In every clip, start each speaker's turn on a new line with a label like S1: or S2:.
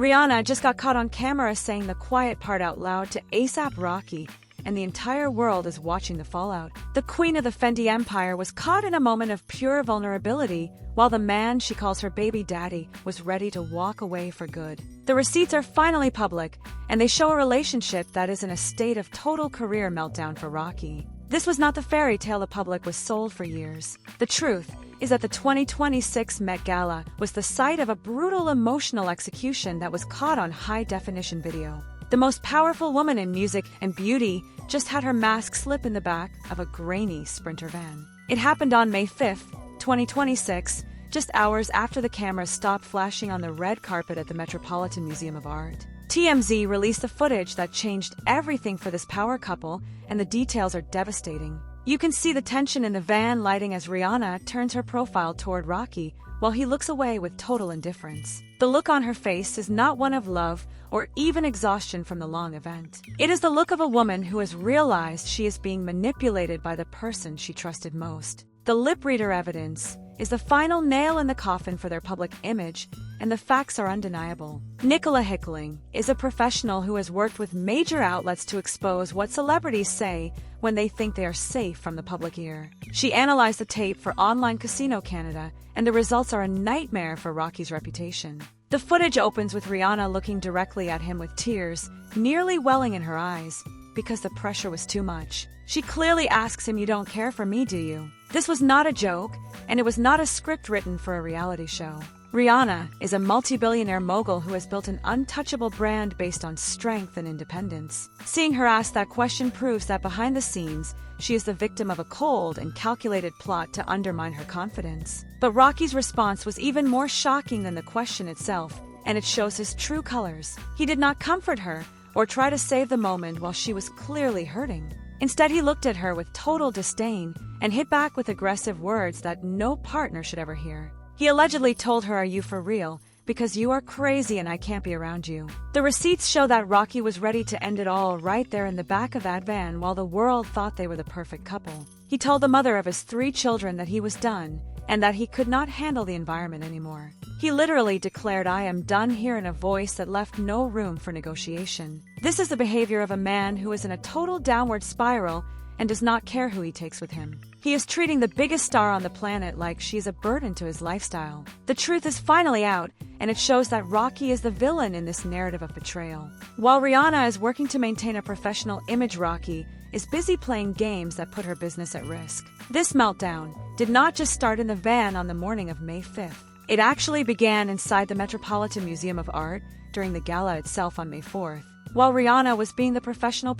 S1: Rihanna just got caught on camera saying the quiet part out loud to AP Rocky, and the entire world is watching the fallout. The queen of the Fenty empire was caught in a moment of pure vulnerability, while the man she calls her baby daddy was ready to walk away for good. The receipts are finally public, and they show a relationship that is in a state of total career meltdown for Rocky. This was not the fairy tale the public was sold for years. The truth is that the 2026 Met Gala was the site of a brutal emotional execution that was caught on high-definition video. The most powerful woman in music and beauty just had her mask slip in the back of a grainy Sprinter van. It happened on May 5, 2026, just hours after the cameras stopped flashing on the red carpet at the Metropolitan Museum of Art. TMZ released the footage that changed everything for this power couple, and the details are devastating. You can see the tension in the van lighting as Rihanna turns her profile toward Rocky, while he looks away with total indifference. The look on her face is not one of love or even exhaustion from the long event. It is the look of a woman who has realized she is being manipulated by the person she trusted most. The lip reader evidence is the final nail in the coffin for their public image, and the facts are undeniable. Nicola Hickling is a professional who has worked with major outlets to expose what celebrities say when they think they are safe from the public ear. She analyzed the tape for Online Casino Canada, and the results are a nightmare for Rocky's reputation. The footage opens with Rihanna looking directly at him with tears nearly welling in her eyes because the pressure was too much. She clearly asks him, "You don't care for me, do you?" This was not a joke, and it was not a script written for a reality show. Rihanna is a multi-billionaire mogul who has built an untouchable brand based on strength and independence. Seeing her ask that question proves that behind the scenes, she is the victim of a cold and calculated plot to undermine her confidence. But Rocky's response was even more shocking than the question itself, and it shows his true colors. He did not comfort her or try to save the moment while she was clearly hurting. Instead, he looked at her with total disdain and hit back with aggressive words that no partner should ever hear. He allegedly told her, "Are you for real? Because you are crazy and I can't be around you." The receipts show that Rocky was ready to end it all right there in the back of that van while the world thought they were the perfect couple. He told the mother of his 3 children that he was done and that he could not handle the environment anymore. He literally declared, "I am done here," in a voice that left no room for negotiation. This is the behavior of a man who is in a total downward spiral and does not care who he takes with him. He is treating the biggest star on the planet like she is a burden to his lifestyle. The truth is finally out, and it shows that Rocky is the villain in this narrative of betrayal. While Rihanna is working to maintain a professional image, Rocky is busy playing games that put her business at risk. This meltdown did not just start in the van on the morning of May 5th. It actually began inside the Metropolitan Museum of Art during the gala itself on May 4th. While Rihanna was being the professional,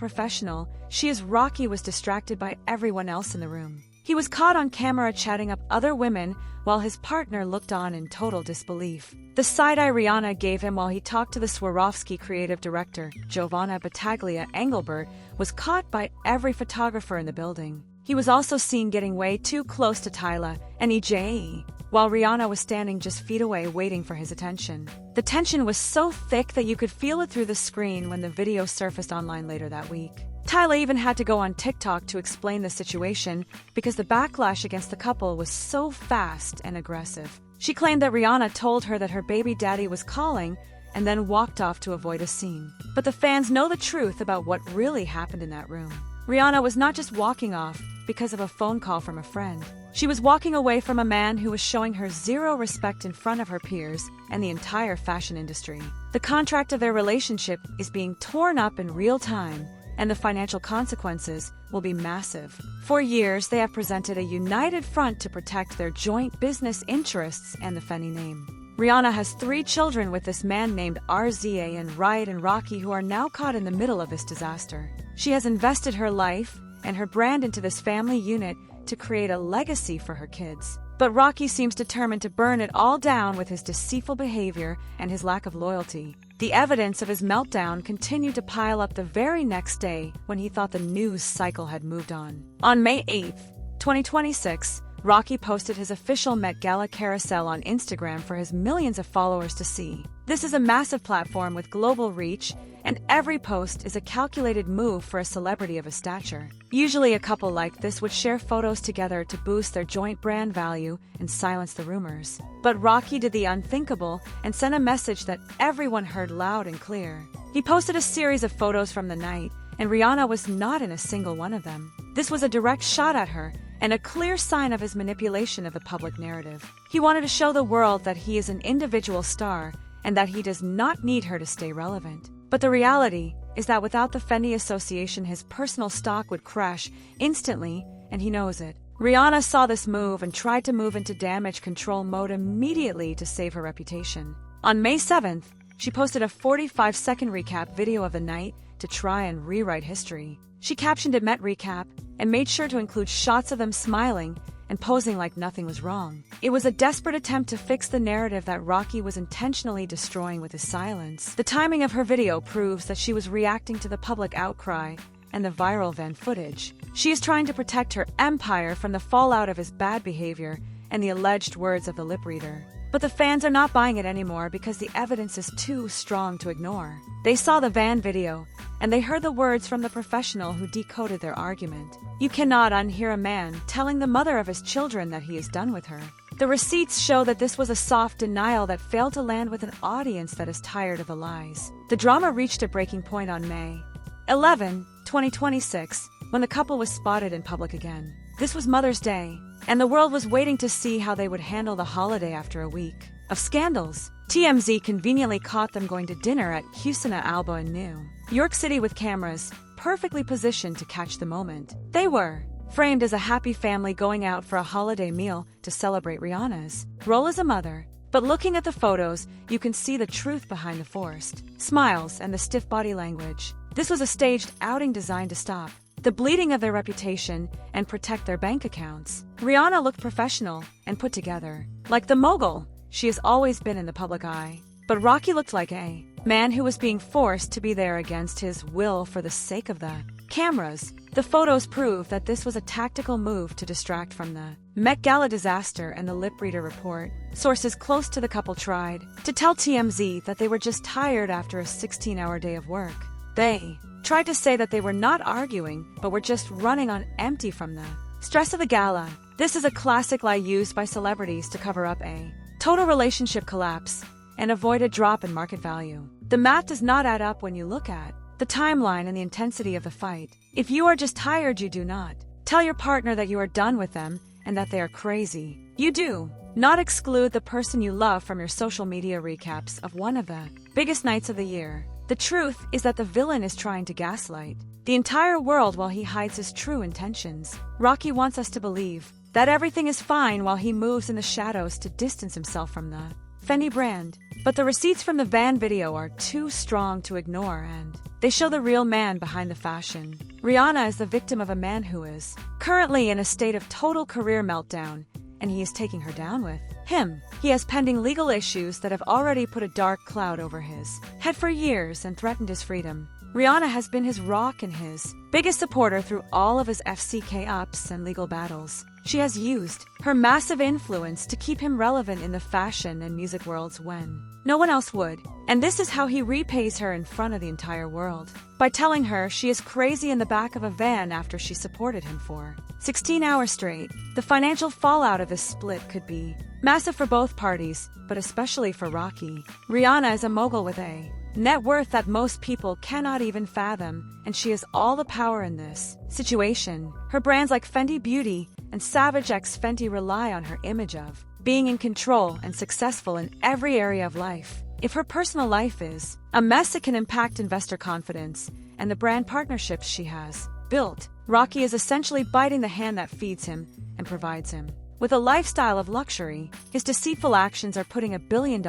S1: Rocky was distracted by everyone else in the room. He was caught on camera chatting up other women while his partner looked on in total disbelief. The side-eye Rihanna gave him while he talked to the Swarovski creative director, Giovanna Battaglia, Engelbert, was caught by every photographer in the building. He was also seen getting way too close to Tyla and EJ, while Rihanna was standing just feet away waiting for his attention. The tension was so thick that you could feel it through the screen when the video surfaced online later that week. Tyla even had to go on TikTok to explain the situation because the backlash against the couple was so fast and aggressive. She claimed that Rihanna told her that her baby daddy was calling and then walked off to avoid a scene. But the fans know the truth about what really happened in that room. Rihanna was not just walking off because of a phone call from a friend. She was walking away from a man who was showing her zero respect in front of her peers and the entire fashion industry. The contract of their relationship is being torn up in real time, and the financial consequences will be massive. For years, they have presented a united front to protect their joint business interests and the Fenty name. Rihanna has 3 children with this man named RZA Riot Rocki, who are now caught in the middle of this disaster. She has invested her life and her brand into this family unit to create a legacy for her kids. But Rocky seems determined to burn it all down with his deceitful behavior and his lack of loyalty. The evidence of his meltdown continued to pile up the very next day when he thought the news cycle had moved on. On May 8th, 2026, Rocky posted his official Met Gala carousel on Instagram for his millions of followers to see. This is a massive platform with global reach, and every post is a calculated move for a celebrity of his stature. Usually a couple like this would share photos together to boost their joint brand value and silence the rumors. But Rocky did the unthinkable and sent a message that everyone heard loud and clear. He posted a series of photos from the night, and Rihanna was not in a single one of them. This was a direct shot at her, and a clear sign of his manipulation of the public narrative. He wanted to show the world that he is an individual star, and that he does not need her to stay relevant. But the reality is that without the Fenty association, his personal stock would crash instantly, and he knows it. Rihanna saw this move and tried to move into damage control mode immediately to save her reputation. On May 7th, she posted a 45-second recap video of the night to try and rewrite history. She captioned it Met Recap and made sure to include shots of them smiling and posing like nothing was wrong. It was a desperate attempt to fix the narrative that Rocky was intentionally destroying with his silence. The timing of her video proves that she was reacting to the public outcry and the viral van footage. She is trying to protect her empire from the fallout of his bad behavior and the alleged words of the lip reader. But the fans are not buying it anymore because the evidence is too strong to ignore. They saw the van video, and they heard the words from the professional who decoded their argument. You cannot unhear a man telling the mother of his children that he is done with her. The receipts show that this was a soft denial that failed to land with an audience that is tired of the lies. The drama reached a breaking point on May 11, 2026, when the couple was spotted in public again. This was Mother's Day, and the world was waiting to see how they would handle the holiday after a week of scandals. TMZ conveniently caught them going to dinner at Cucina Alba in New York City with cameras perfectly positioned to catch the moment. They were framed as a happy family going out for a holiday meal to celebrate Rihanna's role as a mother. But looking at the photos, you can see the truth behind the forced smiles and the stiff body language. This was a staged outing designed to stop the bleeding of their reputation and protect their bank accounts. Rihanna looked professional and put together, like the mogul she has always been in the public eye. But Rocky looked like a man who was being forced to be there against his will for the sake of the cameras. The photos prove that this was a tactical move to distract from the Met Gala disaster and the lip reader report. Sources close to the couple tried to tell TMZ that they were just tired after a 16-hour day of work. They tried to say that they were not arguing, but were just running on empty from the stress of the gala. This is a classic lie used by celebrities to cover up a total relationship collapse and avoid a drop in market value. The math does not add up when you look at the timeline and the intensity of the fight. If you are just tired, you do not tell your partner that you are done with them and that they are crazy. You do not exclude the person you love from your social media recaps of one of the biggest nights of the year. The truth is that the villain is trying to gaslight the entire world while he hides his true intentions. Rocky wants us to believe that everything is fine while he moves in the shadows to distance himself from the Fenty brand. But the receipts from the van video are too strong to ignore, and they show the real man behind the fashion. Rihanna is the victim of a man who is currently in a state of total career meltdown, and he is taking her down with him. He has pending legal issues that have already put a dark cloud over his head for years and threatened his freedom. Rihanna has been his rock and his biggest supporter through all of his FCK ups and legal battles. She has used her massive influence to keep him relevant in the fashion and music worlds when no one else would. And this is how he repays her in front of the entire world, by telling her she is crazy in the back of a van after she supported him for 16 hours straight. The financial fallout of this split could be massive for both parties, but especially for Rocky. Rihanna is a mogul with a net worth that most people cannot even fathom, and she has all the power in this situation. Her brands like Fenty Beauty and Savage X Fenty rely on her image of being in control and successful in every area of life. If her personal life is a mess, it can impact investor confidence and the brand partnerships she has built. Rocky is essentially biting the hand that feeds him and provides him with a lifestyle of luxury. His deceitful actions are putting $1 billion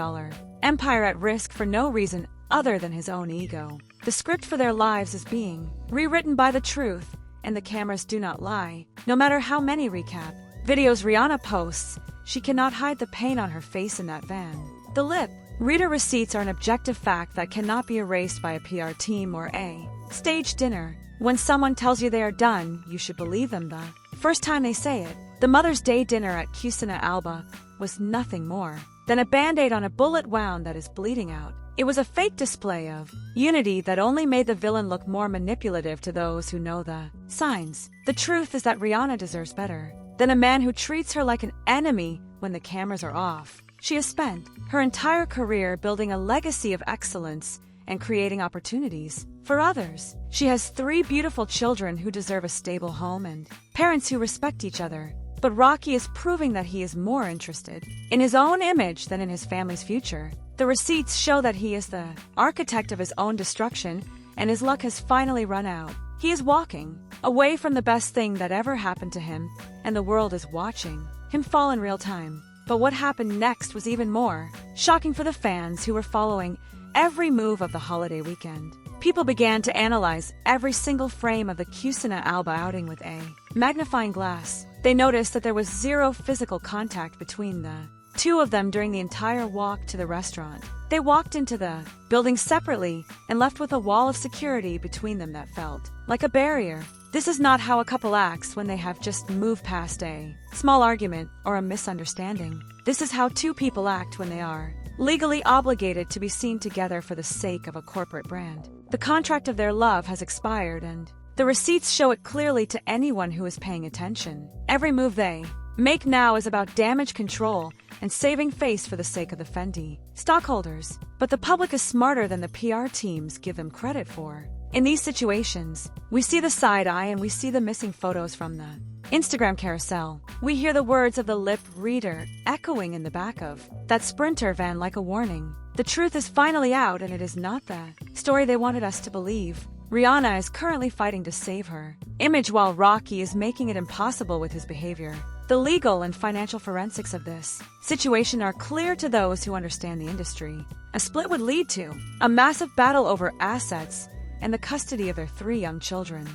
S1: empire at risk for no reason other than his own ego. The script for their lives is being rewritten by the truth, and the cameras do not lie. No matter how many recap videos Rihanna posts, she cannot hide the pain on her face in that van. The lip reader receipts are an objective fact that cannot be erased by a PR team or a staged dinner. When someone tells you they are done, you should believe them the first time they say it. The Mother's Day dinner at Cucina Alba was nothing more then a band-aid on a bullet wound that is bleeding out. It was a fake display of unity that only made the villain look more manipulative to those who know the signs. The truth is that Rihanna deserves better than a man who treats her like an enemy when the cameras are off. She has spent her entire career building a legacy of excellence and creating opportunities for others. She has 3 beautiful children who deserve a stable home and parents who respect each other. But Rocky is proving that he is more interested in his own image than in his family's future. The receipts show that he is the architect of his own destruction, and his luck has finally run out. He is walking away from the best thing that ever happened to him, and the world is watching him fall in real time. But what happened next was even more shocking for the fans who were following every move of the holiday weekend. People began to analyze every single frame of the Cucina Alba outing with a magnifying glass. They noticed that there was 0 physical contact between the 2 of them during the entire walk to the restaurant. They walked into the building separately and left with a wall of security between them that felt like a barrier. This is not how a couple acts when they have just moved past a small argument or a misunderstanding. This is how 2 people act when they are legally obligated to be seen together for the sake of a corporate brand. The contract of their love has expired, and the receipts show it clearly to anyone who is paying attention. Every move they make now is about damage control and saving face for the sake of the Fenty stockholders. But the public is smarter than the PR teams give them credit for. In these situations, we see the side eye and we see the missing photos from the Instagram carousel. We hear the words of the lip reader echoing in the back of that Sprinter van like a warning. The truth is finally out, and it is not the story they wanted us to believe. Rihanna is currently fighting to save her image while Rocky is making it impossible with his behavior. The legal and financial forensics of this situation are clear to those who understand the industry. A split would lead to a massive battle over assets and the custody of their 3 young children.